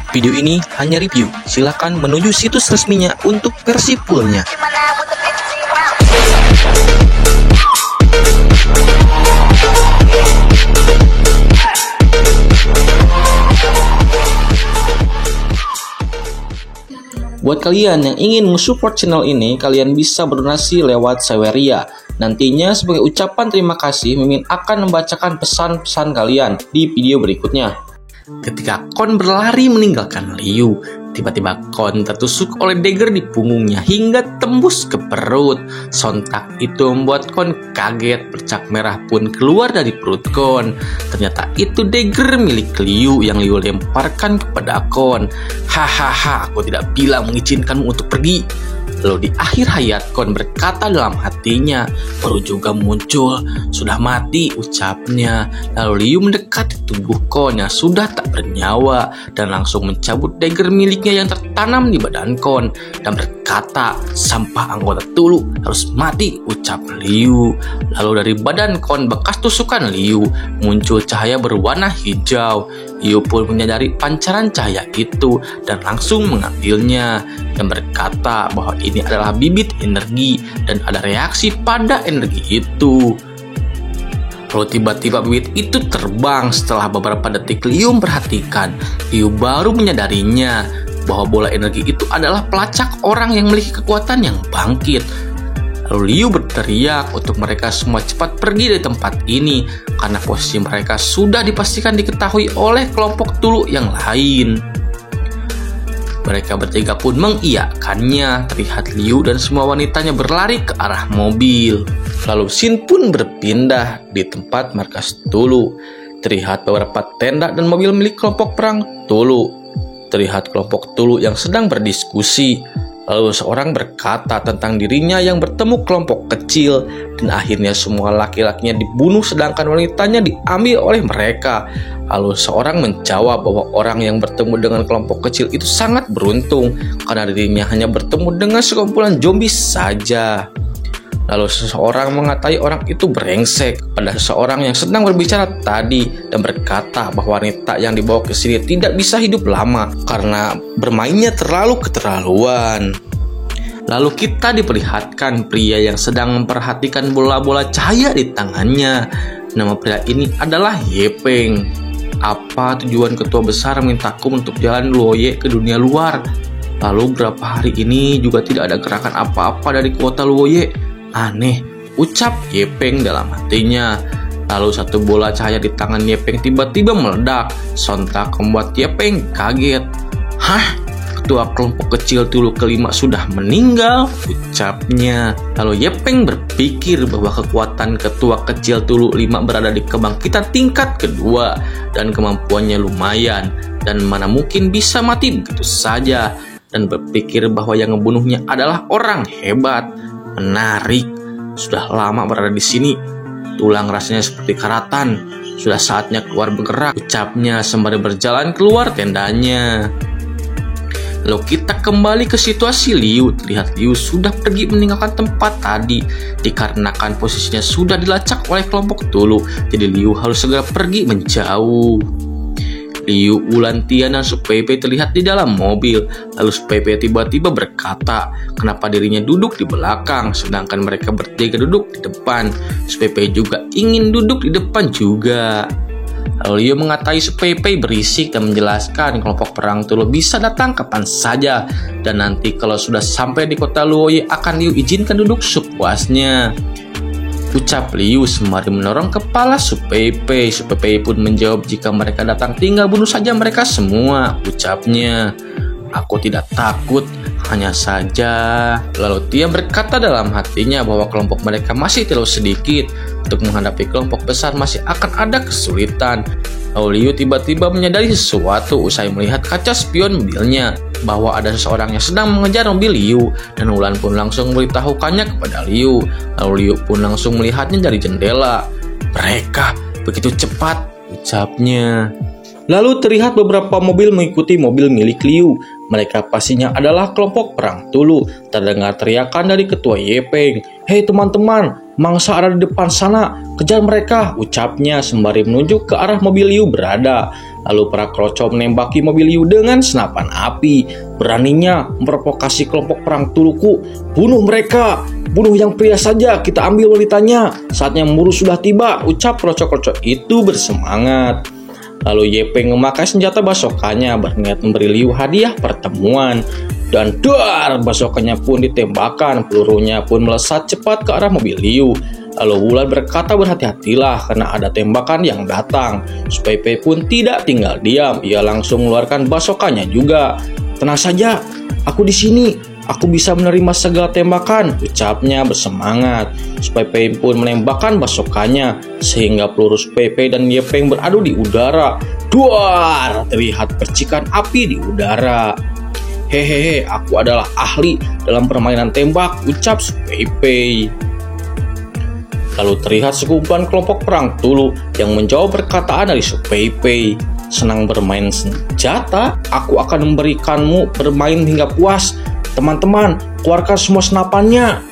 Video ini hanya review, silakan menuju situs resminya untuk versi fullnya. Buat kalian yang ingin mensupport channel ini, kalian bisa berdonasi lewat Saweria. Nantinya sebagai ucapan terima kasih, Mimin akan membacakan pesan-pesan kalian di video berikutnya. Ketika Kon berlari meninggalkan Liu, tiba-tiba Kon tertusuk oleh dagger di punggungnya hingga tembus ke perut. Sontak itu membuat Kon kaget, bercak merah pun keluar dari perut Kon. Ternyata itu dagger milik Liu yang Liu lemparkan kepada Kon. Hahaha, aku tidak bilang mengizinkanmu untuk pergi. Lalu di akhir hayat Kon berkata dalam hatinya, baru juga muncul, sudah mati ucapnya. Lalu Liu mendekati tubuh Kon yang sudah tak bernyawa dan langsung mencabut dagger miliknya yang tertanam di badan Kon dan berkata, sampah anggota Tulu harus mati ucap Liu. Lalu dari badan Kon bekas tusukan Liu muncul cahaya berwarna hijau. Liu pun menyadari pancaran cahaya itu dan langsung mengambilnya dan berkata bahwa ini adalah bibit energi dan ada reaksi pada energi itu. Lalu tiba-tiba bibit itu terbang. Setelah beberapa detik Liu memperhatikan, Liu baru menyadarinya bahwa bola energi itu adalah pelacak orang yang memiliki kekuatan yang bangkit. Lalu Liu berteriak untuk mereka semua cepat pergi dari tempat ini karena posisi mereka sudah dipastikan diketahui oleh kelompok Tulu yang lain. Mereka bertiga pun mengiyakannya. Terlihat Liu dan semua wanitanya berlari ke arah mobil. Lalu Xin pun berpindah di tempat markas Tulu. Terlihat beberapa tenda dan mobil milik kelompok perang Tulu. Terlihat kelompok Tulu yang sedang berdiskusi. Lalu seorang berkata tentang dirinya yang bertemu kelompok kecil dan akhirnya semua laki-lakinya dibunuh sedangkan wanitanya diambil oleh mereka. Lalu seorang menjawab bahwa orang yang bertemu dengan kelompok kecil itu sangat beruntung karena dirinya hanya bertemu dengan sekumpulan zombie saja. Lalu seseorang mengatai orang itu brengsek pada seseorang yang sedang berbicara tadi dan berkata bahwa wanita yang dibawa ke sini tidak bisa hidup lama karena bermainnya terlalu keterlaluan. Lalu kita diperlihatkan pria yang sedang memperhatikan bola-bola cahaya di tangannya. Nama pria ini adalah Yepeng. Apa tujuan ketua besar mintaku untuk jalan Luoye ke dunia luar? Lalu berapa hari ini juga tidak ada gerakan apa-apa dari kota Luoye. Aneh, ucap Yepeng dalam hatinya. Lalu satu bola cahaya di tangan Yepeng tiba-tiba meledak. Sontak membuat Yepeng kaget. Hah? Ketua kelompok kecil Tulu kelima sudah meninggal, ucapnya. Lalu Yepeng berpikir bahwa kekuatan ketua kecil Tulu 5 berada di kebangkitan tingkat kedua dan kemampuannya lumayan dan mana mungkin bisa mati begitu saja, dan berpikir bahwa yang membunuhnya adalah orang hebat. Menarik, sudah lama berada di sini. Tulang rasanya seperti karatan. Sudah saatnya keluar bergerak, ucapnya sembari berjalan keluar tendanya. Lalu kita kembali ke situasi Liu. Terlihat Liu sudah pergi meninggalkan tempat tadi dikarenakan posisinya sudah dilacak oleh kelompok Tulu. Jadi Liu harus segera pergi menjauh. Liu, Wulantian, dan Supepe terlihat di dalam mobil. Lalu Supepe tiba-tiba berkata kenapa dirinya duduk di belakang sedangkan mereka bertiga duduk di depan. Supepe juga ingin duduk di depan juga. Lalu Liu mengatai Supepe berisik dan menjelaskan kelompok perang Tulu bisa datang kapan saja dan nanti kalau sudah sampai di kota Luoye akan Liu izinkan duduk sepuasnya, ucap Liu sembari mendorong kepala Supepe. Supepe pun menjawab jika mereka datang tinggal bunuh saja mereka semua, ucapnya. Aku tidak takut, hanya saja. Lalu dia berkata dalam hatinya bahwa kelompok mereka masih terlalu sedikit. Untuk menghadapi kelompok besar masih akan ada kesulitan. Lalu Liu tiba-tiba menyadari sesuatu usai melihat kaca spion mobilnya bahwa ada seseorang yang sedang mengejar mobil Liu, dan Wulan pun langsung memberitahukannya kepada Liu. Lalu Liu pun langsung melihatnya dari jendela. Mereka begitu cepat, ucapnya. Lalu terlihat beberapa mobil mengikuti mobil milik Liu. Mereka pastinya adalah kelompok perang Tulu. Terdengar teriakan dari ketua Yepeng. Hei teman-teman, mangsa ada di depan sana, kejar mereka, ucapnya sembari menunjuk ke arah mobil Liu berada. Lalu para kroco menembaki mobil Liu dengan senapan api. Beraninya memprovokasi kelompok perang Tuluku. Bunuh mereka, bunuh yang pria saja, kita ambil wanitanya. Saatnya memburu sudah tiba, ucap kroco-kroco itu bersemangat. Lalu Yepeng memakai senjata basokannya berniat memberi Liu hadiah pertemuan. Dan dar, basokannya pun ditembakkan, pelurunya pun melesat cepat ke arah mobil Liu. Lalu Wulan berkata berhati-hatilah karena ada tembakan yang datang. Su Peipei pun tidak tinggal diam, ia langsung mengeluarkan basokannya juga. Tenang saja, aku di sini. Aku bisa menerima segala tembakan, ucapnya bersemangat. Su Peipei pun menembakkan basokannya, sehingga peluru Su Peipei dan Yepeng beradu di udara. Duar! Terlihat percikan api di udara. Hehehe, aku adalah ahli dalam permainan tembak, ucap Su Peipei. Lalu terlihat sekumpulan kelompok perang Tulu yang menjawab perkataan dari Su Peipei. Senang bermain senjata? Aku akan memberikanmu bermain hingga puas. Teman-teman, keluarkan semua senapannya.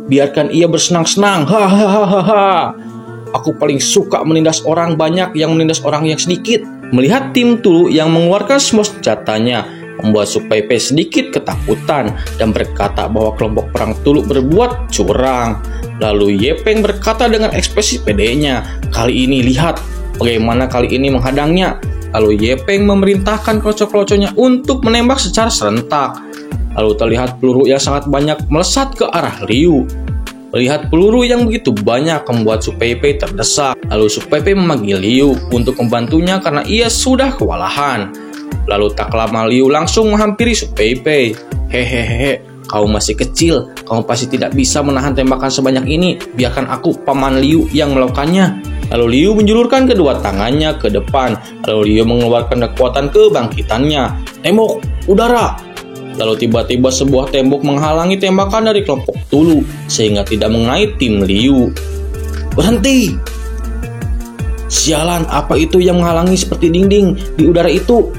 Biarkan ia bersenang-senang. Hahaha. Aku paling suka menindas orang banyak yang menindas orang yang sedikit. Melihat tim Tulu yang mengeluarkan semua senjatanya membuat Su Peipei sedikit ketakutan dan berkata bahwa kelompok perang Tulu berbuat curang. Lalu Yepeng berkata dengan ekspresi pedenya, kali ini lihat bagaimana kali ini menghadangnya. Lalu Yepeng memerintahkan kroco-kroconya untuk menembak secara serentak. Lalu terlihat peluru yang sangat banyak melesat ke arah Liu. Melihat peluru yang begitu banyak membuat Su Peipei terdesak. Lalu Su Peipei memanggil Liu untuk membantunya karena ia sudah kewalahan. Lalu tak lama Liu langsung menghampiri Su Peipei. Hehehe, kau masih kecil, kamu pasti tidak bisa menahan tembakan sebanyak ini. Biarkan aku, Paman Liu, yang melakukannya. Lalu Liu menjulurkan kedua tangannya ke depan. Lalu Liu mengeluarkan kekuatan kebangkitannya. Tembok, udara! Lalu tiba-tiba sebuah tembok menghalangi tembakan dari kelompok Tulu, sehingga tidak mengenai tim Liu. Berhenti! Sialan, apa itu yang menghalangi seperti dinding di udara itu?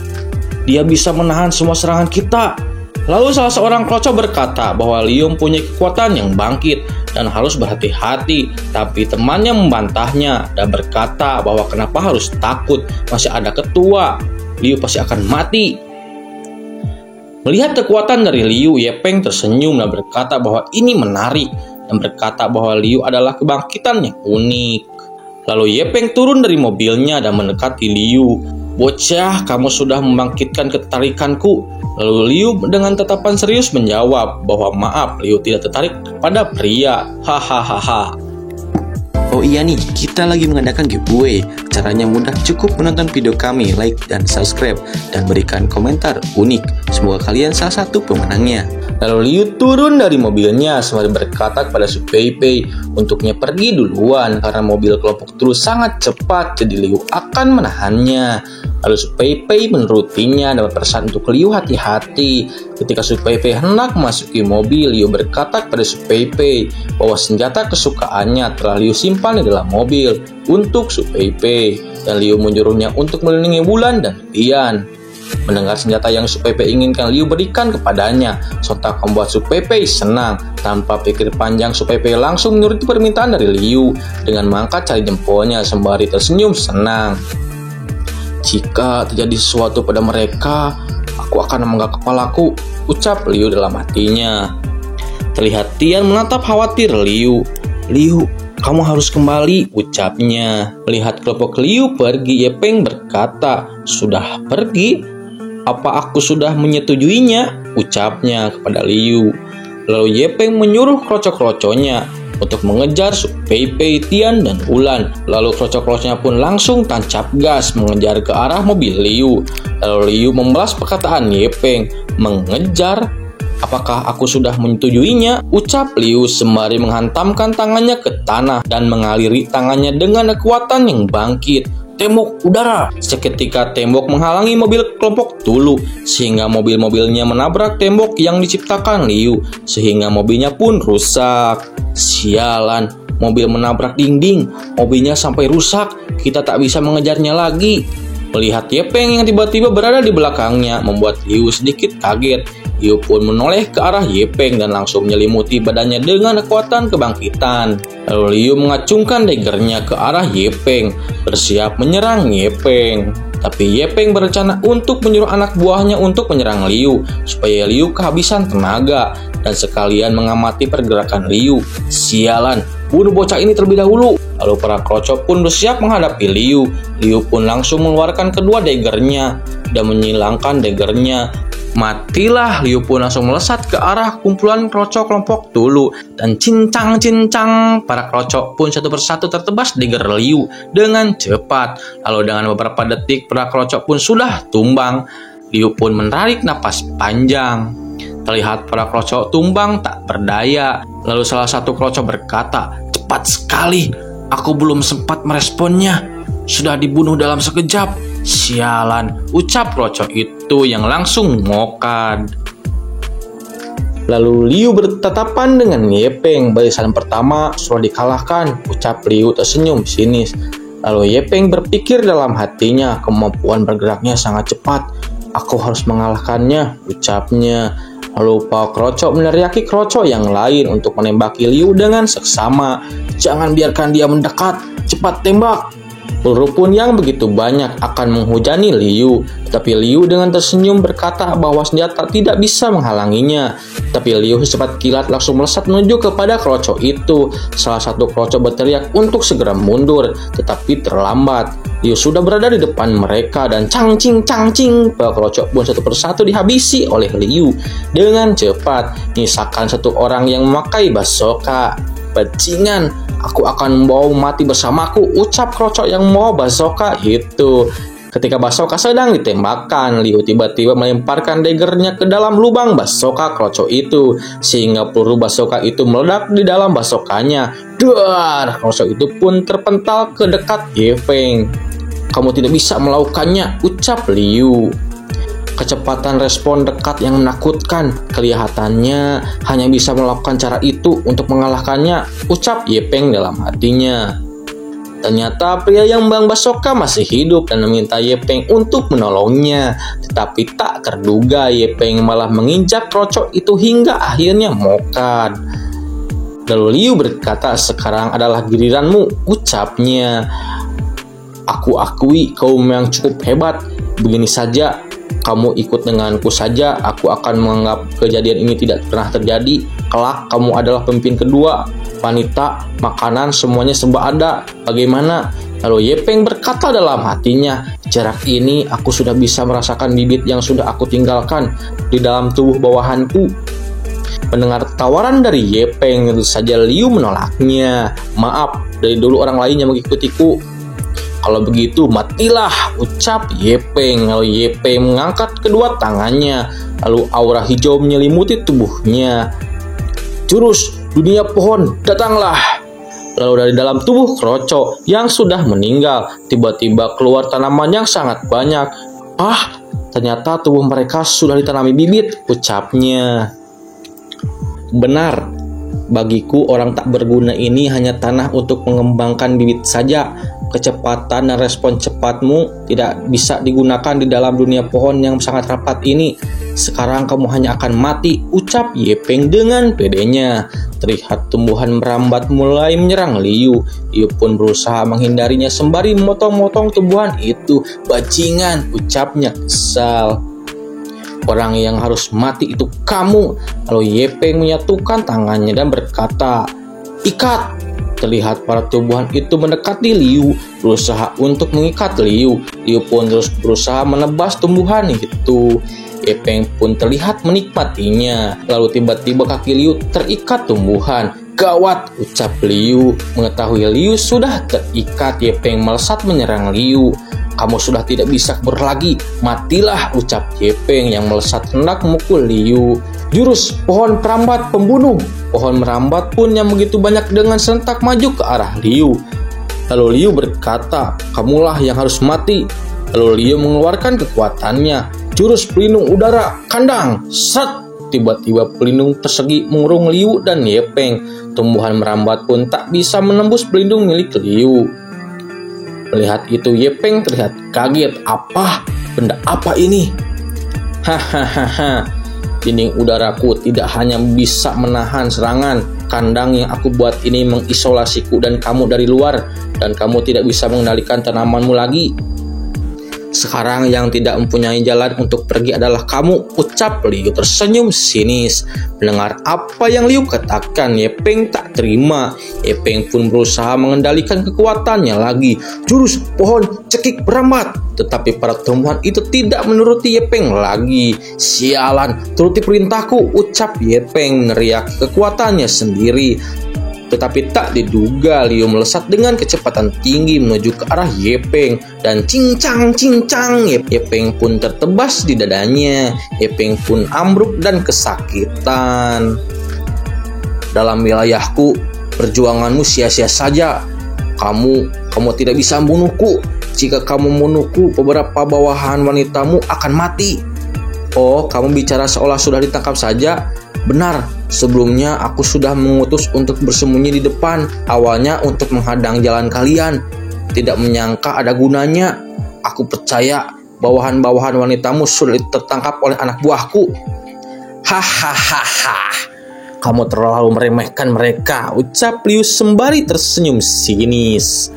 Dia bisa menahan semua serangan kita. Lalu salah seorang kroco berkata bahwa Liu mempunyai kekuatan yang bangkit dan harus berhati-hati. Tapi temannya membantahnya dan berkata bahwa kenapa harus takut, masih ada ketua. Liu pasti akan mati. Melihat kekuatan dari Liu, Yepeng tersenyum dan berkata bahwa ini menarik dan berkata bahwa Liu adalah kebangkitan yang unik. Lalu Yepeng turun dari mobilnya dan mendekati Liu. Bocah, kamu sudah membangkitkan ketertarikanku. Lalu Liu dengan tatapan serius menjawab bahwa maaf, Liu tidak tertarik pada pria. Hahaha. Oh iya nih, kita lagi mengadakan giveaway. Caranya mudah, cukup menonton video kami, like dan subscribe, dan berikan komentar unik. Semoga kalian salah satu pemenangnya. Lalu Liu turun dari mobilnya sambil berkata kepada Su Peipei untuknya pergi duluan karena mobil kelompok Tulu sangat cepat, jadi Liu akan menahannya. Lalu Su Peipei menurutinya dan berpesan untuk Liu hati-hati. Ketika Su Peipei hendak memasuki mobil, Liu berkata kepada Su Peipei bahwa senjata kesukaannya telah Liu simpan di dalam mobil untuk Su Peipei, dan Liu menyuruhnya untuk melindungi Wulan dan Tian. Mendengar senjata yang Su Peipei inginkan Liu berikan kepadanya, sontak membuat Su Peipei senang. Tanpa pikir panjang, Su Peipei langsung menuruti permintaan dari Liu dengan mengangkat jari jempolnya sembari tersenyum senang. Jika terjadi sesuatu pada mereka, aku akan menganggap kepalaku, ucap Liu dalam hatinya. Terlihat Tian menatap khawatir Liu. Liu, kamu harus kembali, ucapnya. Melihat kelompok Liu pergi, Yepeng berkata, sudah pergi? Apa aku sudah menyetujuinya? Ucapnya kepada Liu. Lalu Yepeng menyuruh kroco-kroconya untuk mengejar Su Peipei, Tian, dan Wulan. Lalu kroco-kroconya pun langsung tancap gas mengejar ke arah mobil Liu. Lalu Liu membalas perkataan Yepeng, mengejar? Apakah aku sudah menyetujuinya? Ucap Liu sembari menghantamkan tangannya ke tanah dan mengaliri tangannya dengan kekuatan yang bangkit. Tembok, udara! Seketika tembok menghalangi mobil kelompok Tulu, sehingga mobil-mobilnya menabrak tembok yang diciptakan Liu, sehingga mobilnya pun rusak. Sialan, mobil menabrak dinding, mobilnya sampai rusak, kita tak bisa mengejarnya lagi. Melihat Yepeng yang tiba-tiba berada di belakangnya membuat Liu sedikit kaget. Liu pun menoleh ke arah Yepeng dan langsung menyelimuti badannya dengan kekuatan kebangkitan. Lalu Liu mengacungkan daggernya ke arah Yepeng, bersiap menyerang Yepeng. Tapi Ye Peng berencana untuk menyuruh anak buahnya untuk menyerang Liu, supaya Liu kehabisan tenaga, dan sekalian mengamati pergerakan Liu. Sialan, bunuh bocah ini terlebih dahulu. Lalu para kroco pun bersiap menghadapi Liu. Liu pun langsung mengeluarkan kedua daggernya dan menyilangkan daggernya. Matilah, Liu pun langsung melesat ke arah kumpulan kroco kelompok Tulu, dan cincang-cincang, para kroco pun satu persatu tertebas dagger Liu dengan cepat. Lalu dengan beberapa detik para kroco pun sudah tumbang. Liu pun menarik napas panjang. Terlihat para kroco tumbang tak berdaya. Lalu salah satu kroco berkata, "Cepat sekali, aku belum sempat meresponnya. Sudah dibunuh dalam sekejap." Sialan, ucap kroco itu yang langsung mokad. Lalu Liu bertatapan dengan Ye Peng. Barisan pertama sudah dikalahkan, ucap Liu tersenyum sinis. Lalu Ye Peng berpikir dalam hatinya, kemampuan bergeraknya sangat cepat. Aku harus mengalahkannya, ucapnya. Lalu para kroco meneriaki kroco yang lain untuk menembaki Liu dengan seksama. Jangan biarkan dia mendekat, cepat tembak. Peluru pun yang begitu banyak akan menghujani Liu. Tapi Liu dengan tersenyum berkata bahwa senjata tidak bisa menghalanginya. Tapi Liu secepat kilat langsung melesat menuju kepada kroco itu. Salah satu kroco berteriak untuk segera mundur, tetapi terlambat. Liu sudah berada di depan mereka dan cangcing, para kroco pun satu persatu dihabisi oleh Liu dengan cepat. Nyisakan satu orang yang memakai bazooka. Bajingan, aku akan membawa mati bersamaku, ucap kroco yang membawa bazooka itu. Ketika bazooka sedang ditembakkan, Liu tiba-tiba melemparkan daggernya ke dalam lubang bazooka kroco itu, sehingga peluru bazooka itu meledak di dalam bazookanya. Duar, kroco itu pun terpental ke dekat Ye Peng. Kamu tidak bisa melakukannya, ucap Liu. Kecepatan respon dekat yang menakutkan, kelihatannya hanya bisa melakukan cara itu untuk mengalahkannya, ucap Ye Peng dalam hatinya. Ternyata pria yang membawa bazooka masih hidup dan meminta Ye Peng untuk menolongnya. Tetapi tak terduga Ye Peng malah menginjak kroco itu hingga akhirnya mokad. Lalu Liu berkata, sekarang adalah giliranmu, ucapnya. Aku akui kau memang cukup hebat. Begini saja, kamu ikut denganku saja, aku akan menganggap kejadian ini tidak pernah terjadi. Kelak kamu adalah pemimpin kedua, wanita, makanan, semuanya serba ada. Bagaimana? Lalu Ye Peng berkata dalam hatinya, jarak ini aku sudah bisa merasakan bibit yang sudah aku tinggalkan di dalam tubuh bawahanku. Mendengar tawaran dari Ye Peng, tentu saja Liu menolaknya. Maaf, dari dulu orang lain yang mengikutiku. Kalau begitu matilah, ucap Ye Peng. Lalu Ye Peng mengangkat kedua tangannya, lalu aura hijau menyelimuti tubuhnya. Jurus dunia pohon, datanglah. Lalu dari dalam tubuh kroco yang sudah meninggal, tiba-tiba keluar tanaman yang sangat banyak. Ternyata tubuh mereka sudah ditanami bibit, ucapnya. Benar, bagiku orang tak berguna ini hanya tanah untuk mengembangkan bibit saja. Kecepatan dan respon cepatmu tidak bisa digunakan di dalam dunia pohon yang sangat rapat ini. Sekarang kamu hanya akan mati, ucap Ye Peng dengan pedenya. Terlihat tumbuhan merambat mulai menyerang Liu. Liu pun berusaha menghindarinya sembari memotong-motong tumbuhan itu. Bajingan, ucapnya kesal. Orang yang harus mati itu kamu. Lalu Ye Peng menyatukan tangannya dan berkata, ikat. Terlihat para tumbuhan itu mendekati Liu, berusaha untuk mengikat Liu. Liu pun terus berusaha menebas tumbuhan itu. Ye Peng pun terlihat menikmatinya. Lalu tiba-tiba kaki Liu terikat tumbuhan. Gawat, ucap Liu. Mengetahui Liu sudah terikat, Ye Peng melesat menyerang Liu. Kamu sudah tidak bisa kabur lagi, matilah, ucap Ye Peng yang melesat hendak memukul Liu. Jurus pohon perambat pembunuh. Pohon merambat pun yang begitu banyak dengan serentak maju ke arah Liu. Lalu Liu berkata, kamulah yang harus mati. Lalu Liu mengeluarkan kekuatannya. Jurus pelindung udara, kandang, set. Tiba-tiba pelindung persegi mengurung Liu dan Ye Peng. Tumbuhan merambat pun tak bisa menembus pelindung milik Liu. Melihat itu Ye Peng terlihat kaget. Apa? Benda apa ini? Hahaha. Dinding udaraku tidak hanya bisa menahan serangan. Kandang yang aku buat ini mengisolasiku dan kamu dari luar. Dan kamu tidak bisa mengendalikan tanamanmu lagi. Sekarang yang tidak mempunyai jalan untuk pergi adalah kamu, ucap Liu tersenyum sinis. Mendengar apa yang Liu katakan, Ye Peng tak terima. Ye Peng pun berusaha mengendalikan kekuatannya lagi. Jurus pohon cekik berambat. Tetapi para perempuan itu tidak menuruti Ye Peng lagi. Sialan, turuti perintahku, ucap Ye Peng meneriak kekuatannya sendiri. Tetapi tak diduga Liu melesat dengan kecepatan tinggi menuju ke arah Ye Peng dan cincang Ye Peng pun tertebas di dadanya. Ye Peng pun ambruk dan kesakitan. Dalam wilayahku, perjuanganmu sia-sia saja. Kamu tidak bisa membunuhku. Jika kamu membunuhku, beberapa bawahan wanitamu akan mati. Oh, kamu bicara seolah sudah ditangkap saja. Benar, sebelumnya aku sudah mengutus untuk bersembunyi di depan, awalnya untuk menghadang jalan kalian. Tidak menyangka ada gunanya. Aku percaya bawahan-bawahan wanitamu sudah tertangkap oleh anak buahku. Hahaha, kamu terlalu meremehkan mereka, ucap Liu sembari tersenyum sinis.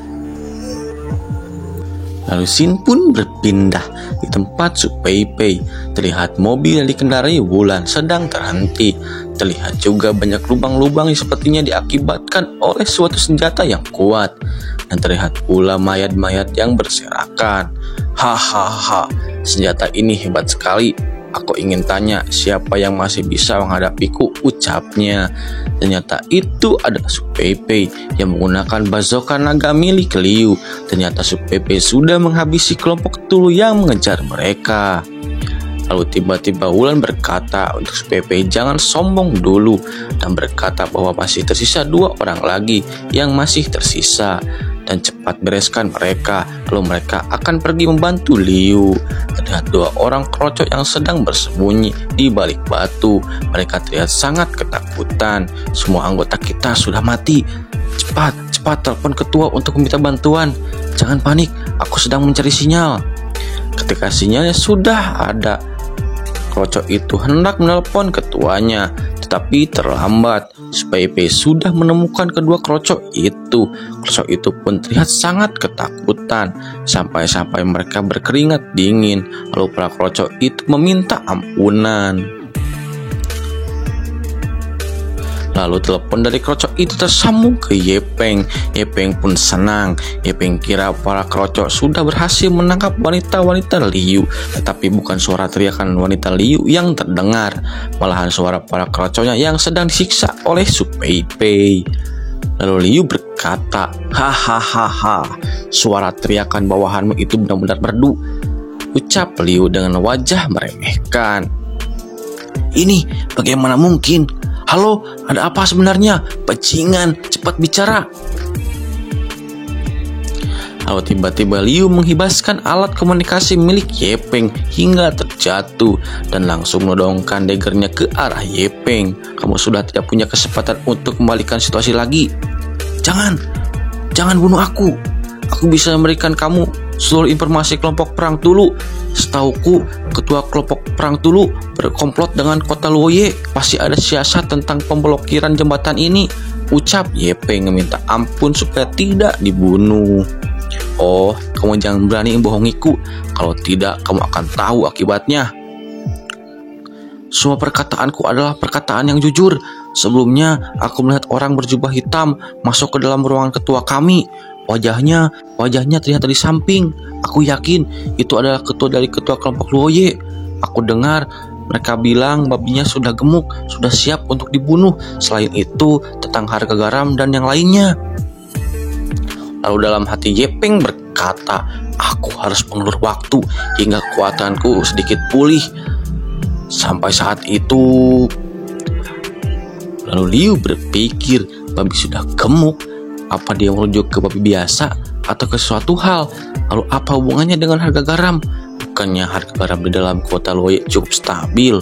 Lalu Xin pun berpindah di tempat Su Peipei. Terlihat mobil yang dikendarai Wulan sedang terhenti. Terlihat juga banyak lubang-lubang yang sepertinya diakibatkan oleh suatu senjata yang kuat. Dan terlihat pula mayat-mayat yang berserakan. Hahaha, senjata ini hebat sekali. Aku ingin tanya siapa yang masih bisa menghadapiku, ucapnya. Ternyata itu adalah Su Peipei yang menggunakan bazooka naga milik Liu. Ternyata Su Peipei sudah menghabisi kelompok Tulu yang mengejar mereka. Lalu tiba-tiba Wulan berkata untuk Su Peipei jangan sombong dulu dan berkata bahwa masih tersisa 2 orang lagi yang masih tersisa. Dan cepat bereskan mereka, lalu mereka akan pergi membantu Liu. Terlihat 2 orang kerocok yang sedang bersembunyi di balik batu. Mereka terlihat sangat ketakutan. Semua anggota kita sudah mati. Cepat telepon ketua untuk meminta bantuan. Jangan panik, aku sedang mencari sinyal. Ketika sinyalnya sudah ada, kerocok itu hendak menelpon ketuanya, tetapi terlambat. Su Peipei sudah menemukan kedua kerocok itu. Kerocok itu pun terlihat sangat ketakutan, sampai-sampai mereka berkeringat dingin. Lalu para kerocok itu meminta ampunan. Lalu telepon dari kerocok itu tersambung ke Ye Peng. Ye Peng pun senang. Ye Peng kira para kerocok sudah berhasil menangkap wanita-wanita Liu. Tetapi bukan suara teriakan wanita Liu yang terdengar, malahan suara para kerocoknya yang sedang disiksa oleh Su Peipei. Lalu Liu berkata, hahaha, suara teriakan bawahanmu itu benar-benar merdu, ucap Liu dengan wajah meremehkan. Ini bagaimana mungkin? Halo, ada apa sebenarnya? Bajingan, cepat bicara. Lalu tiba-tiba Liu menghibaskan alat komunikasi milik Ye Peng hingga terjatuh dan langsung menodongkan daggernya ke arah Ye Peng. Kamu sudah tidak punya kesempatan untuk kembalikan situasi lagi. Jangan bunuh aku. Aku bisa memberikan kamu seluruh informasi kelompok perang Tulu. Setauku, ketua kelompok perang Tulu berkomplot dengan kota Luoye. Pasti ada siasat tentang pemblokiran jembatan ini, ucap Ye Peng meminta ampun supaya tidak dibunuh. Oh, kamu jangan berani membohongiku. Kalau tidak, kamu akan tahu akibatnya. Semua perkataanku adalah perkataan yang jujur. Sebelumnya, aku melihat orang berjubah hitam masuk ke dalam ruangan ketua kami. Wajahnya terlihat di samping. Aku yakin itu adalah ketua kelompok Luoye. Aku dengar mereka bilang babinya sudah gemuk, sudah siap untuk dibunuh. Selain itu, tentang harga garam dan yang lainnya. Lalu dalam hati Ye Peng berkata, aku harus mengulur waktu hingga kekuatanku sedikit pulih. Sampai saat itu, lalu Liu berpikir, babi sudah gemuk. Apa dia merujuk ke babi biasa atau ke sesuatu hal? Lalu apa hubungannya dengan harga garam? Bukannya harga garam di dalam kota Luoye cukup stabil?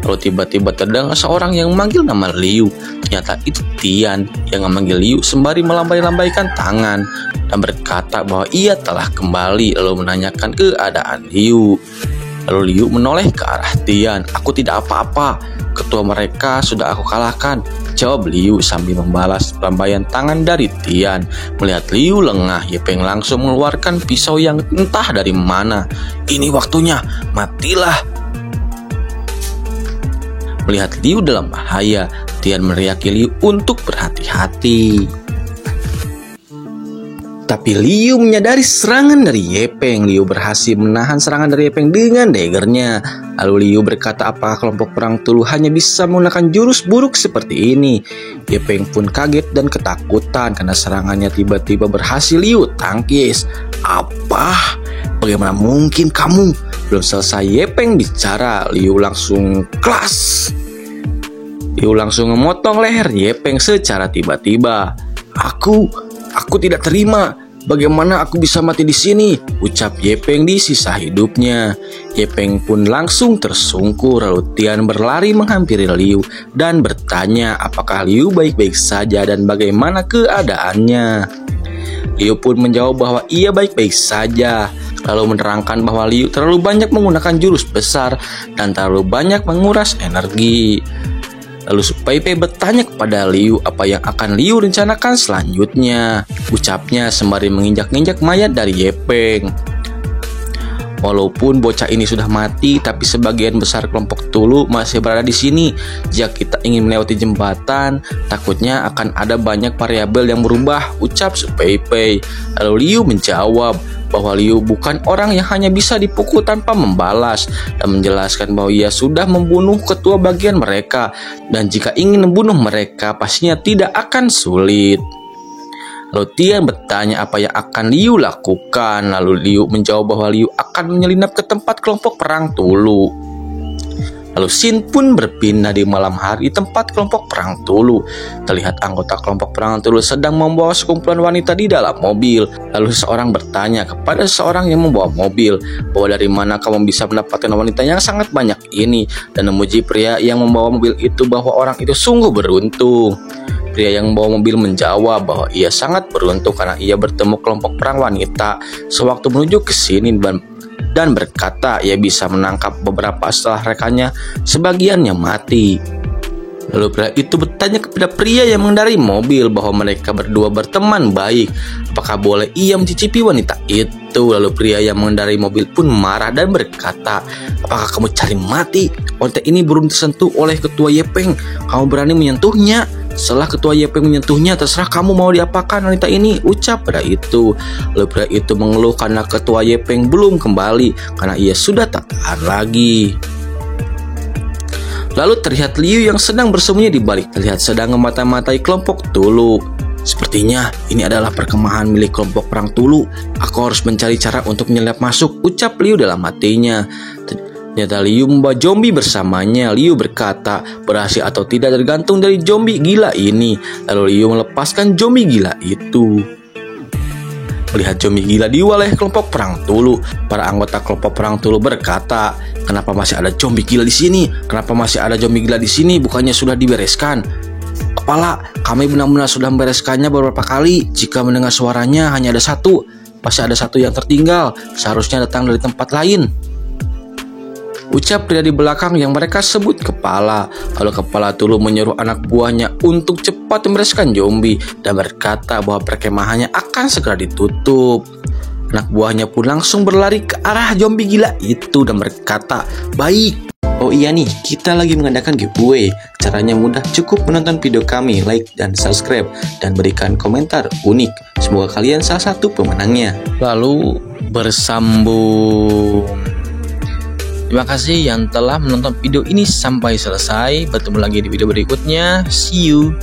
Lalu tiba-tiba terdengar seorang yang memanggil nama Liu. Ternyata itu Tian yang memanggil Liu sembari melambai-lambaikan tangan dan berkata bahwa ia telah kembali, lalu menanyakan keadaan Liu. Lalu Liu menoleh ke arah Tian. "Aku tidak apa-apa. Ketua mereka sudah aku kalahkan," jawab Liu sambil membalas lambaian tangan dari Tian. Melihat Liu lengah, Ye Peng langsung mengeluarkan pisau yang entah dari mana. "Ini waktunya, matilah." Melihat Liu dalam bahaya, Tian meneriaki Liu untuk berhati-hati. Tapi Liu menyadari serangan dari Ye Peng. Liu berhasil menahan serangan dari Ye Peng dengan daggernya. Lalu Liu berkata, apakah kelompok perang Tulu hanya bisa menggunakan jurus buruk seperti ini? Ye Peng pun kaget dan ketakutan karena serangannya tiba-tiba berhasil Liu tangkis. "Apa? Bagaimana mungkin kamu?" Belum selesai Ye Peng bicara, Liu langsung klas. Liu langsung memotong leher Ye Peng secara tiba-tiba. Aku tidak terima. Bagaimana aku bisa mati di sini?" ucap Ye Peng di sisa hidupnya. Ye Peng pun langsung tersungkur. Lalu Tian berlari menghampiri Liu dan bertanya apakah Liu baik-baik saja dan bagaimana keadaannya. Liu pun menjawab bahwa ia baik-baik saja. Lalu menerangkan bahwa Liu terlalu banyak menggunakan jurus besar dan terlalu banyak menguras energi. Lalu Pai Pei bertanya kepada Liu apa yang akan Liu rencanakan selanjutnya. Ucapnya sembari menginjak-injak mayat dari Ye Peng. Walaupun bocah ini sudah mati, tapi sebagian besar kelompok Tulu masih berada di sini. Jika kita ingin melewati jembatan, takutnya akan ada banyak variabel yang berubah, ucap Pai Pei. Lalu Liu menjawab bahwa Liu bukan orang yang hanya bisa dipukul tanpa membalas, dan menjelaskan bahwa ia sudah membunuh ketua bagian mereka, dan jika ingin membunuh mereka pastinya tidak akan sulit. Lalu Tian bertanya apa yang akan Liu lakukan. Lalu Liu menjawab bahwa Liu akan menyelinap ke tempat kelompok perang Tulu. Lalu Xin pun berpindah di malam hari di tempat kelompok perang Tulu. Terlihat anggota kelompok perang Tulu sedang membawa sekumpulan wanita di dalam mobil. Lalu seseorang bertanya kepada seseorang yang membawa mobil bahwa dari mana kamu bisa mendapatkan wanita yang sangat banyak ini, dan memuji pria yang membawa mobil itu bahwa orang itu sungguh beruntung. Pria yang membawa mobil menjawab bahwa ia sangat beruntung karena ia bertemu kelompok perang wanita sewaktu menuju ke sini dan berkata ia bisa menangkap beberapa setelah rekannya sebagiannya mati. Lalu pria itu bertanya kepada pria yang mengendarai mobil bahwa mereka berdua berteman baik, apakah boleh ia mencicipi wanita itu. Lalu pria yang mengendarai mobil pun marah dan berkata, apakah kamu cari mati? Wanita ini belum tersentuh oleh ketua Ye Peng, kamu berani menyentuhnya? Setelah ketua Ye Peng menyentuhnya, terserah kamu mau diapakan wanita ini, ucap pria itu. Lalu pria itu mengeluh karena ketua Ye Peng belum kembali karena ia sudah tak tahan lagi. Lalu terlihat Liu yang sedang bersembunyi di balik terlihat sedang memata-matai kelompok Tulu. Sepertinya ini adalah perkemahan milik kelompok perang Tulu. Aku harus mencari cara untuk menyelip masuk, ucap Liu dalam hatinya. Ternyata Liu membawa zombie bersamanya. Liu berkata, berhasil atau tidak tergantung dari zombie gila ini. Lalu Liu melepaskan zombie gila itu. Melihat zombie gila diwalahi kelompok perang Tulu, para anggota kelompok perang Tulu berkata, kenapa masih ada zombie gila di sini? Kenapa masih ada zombie gila di sini? Bukannya sudah dibereskan? Kepala, kami benar-benar sudah membereskannya beberapa kali. Jika mendengar suaranya hanya ada satu, pasti ada satu yang tertinggal. Seharusnya datang dari tempat lain, ucap pria di belakang yang mereka sebut kepala. Lalu kepala Tulu menyuruh anak buahnya untuk cepat membereskan zombie dan berkata bahwa perkemahannya akan segera ditutup. Anak buahnya pun langsung berlari ke arah zombie gila itu dan berkata, baik. Oh iya nih, kita lagi mengadakan giveaway. Caranya mudah, cukup menonton video kami, like dan subscribe, dan berikan komentar unik. Semoga kalian salah satu pemenangnya. Lalu bersambung. Terima kasih yang telah menonton video ini sampai selesai. Bertemu lagi di video berikutnya. See you.